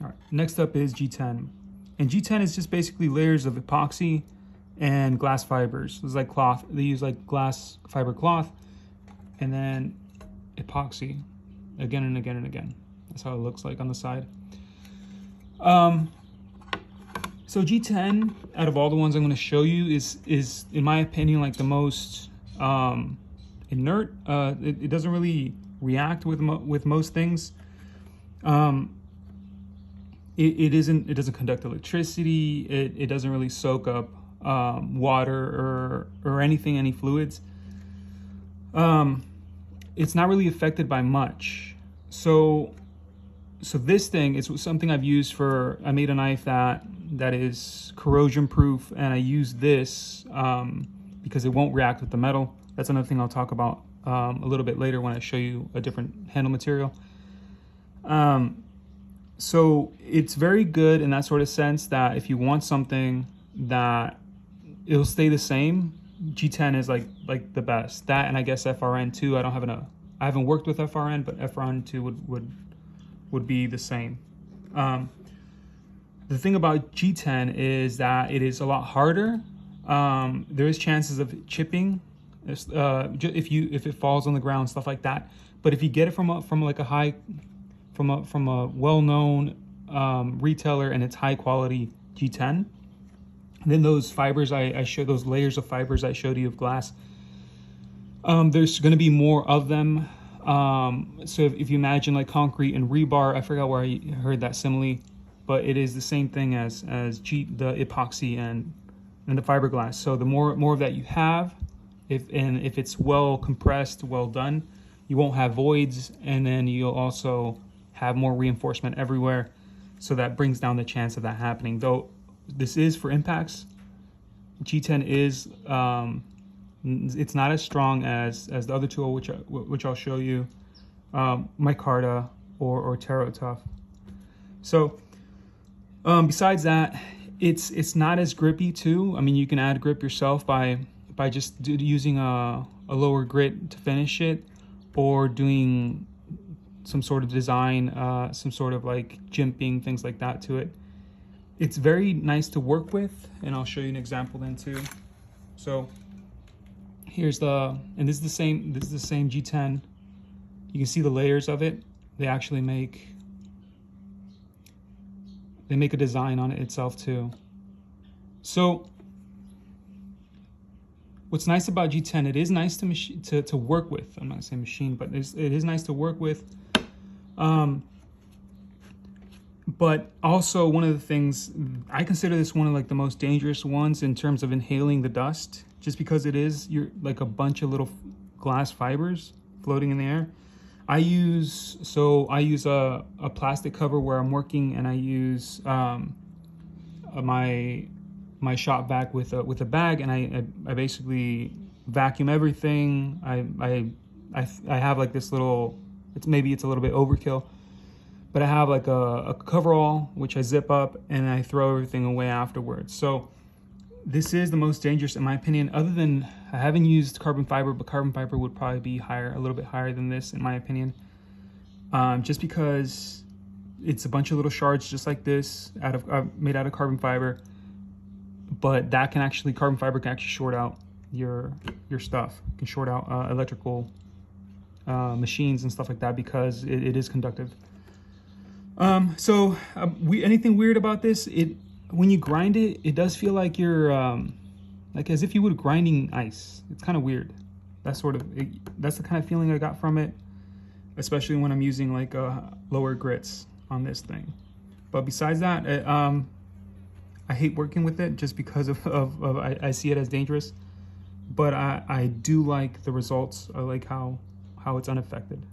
All right, next up is G10. And G10 is just basically layers of epoxy and glass fibers. It's like cloth. They use like glass fiber cloth and then epoxy again and again and again. That's how it looks like on the side. So G10, out of all the ones I'm going to show you, is in my opinion like the most inert. It doesn't really react with most things. It doesn't conduct electricity. It doesn't really soak up water or anything, any fluids. It's not really affected by much. So this thing is something I've used for. I made a knife that is corrosion proof, and I use this because it won't react with the metal. That's another thing I'll talk about a little bit later when I show you a different handle material. So it's very good in that sort of sense that if you want something that it'll stay the same, G10 is like the best. That, and I guess FRN2. I haven't worked with FRN, but FRN2 would be the same. The thing about G10 is that it is a lot harder. There is chances of chipping if it falls on the ground, stuff like that. But if you get it from a well-known retailer and it's high quality G10, then those fibers those layers of fibers I showed you of glass, there's going to be more of them. So if you imagine like concrete and rebar, I forgot where I heard that simile, but it is the same thing as the epoxy and the fiberglass. So the more of that you have, if it's well compressed, well done, you won't have voids, and then you'll also have more reinforcement everywhere. So that brings down the chance of that happening. Though this is for impacts, G10 is it's not as strong as the other tool, which I'll show you, micarta or Terra Tough. So besides that, it's not as grippy too. I mean, you can add grip yourself by just using a lower grit to finish it, or doing some sort of design, some sort of like jimping, things like that to it. It's very nice to work with, and I'll show you an example then too. So here's and this is the same G10. You can see the layers of it. They actually make a design on it itself too. So what's nice about G10, it is nice to work with. I'm not gonna say machine, but it is nice to work with. But also one of the things, I consider this one of like the most dangerous ones in terms of inhaling the dust, just because you're like a bunch of little glass fibers floating in the air. I use a plastic cover where I'm working, and I use my shop vac with a bag, and I basically vacuum everything. I have like this little, it's a little bit overkill, but I have like a coverall which I zip up and I throw everything away afterwards. So this is the most dangerous in my opinion, other than I haven't used carbon fiber, but carbon fiber would probably be a little bit higher than this in my opinion, just because it's a bunch of little shards just like this made out of carbon fiber. But carbon fiber can actually short out your stuff. It can short out electrical machines and stuff like that, because it is conductive. Anything weird about this? When you grind it, it does feel like you're like as if you would grinding ice. It's kind of weird. That's the kind of feeling I got from it, especially when I'm using like lower grits on this thing. But besides that, I hate working with it just because I see it as dangerous. But I do like the results. I like how it's unaffected.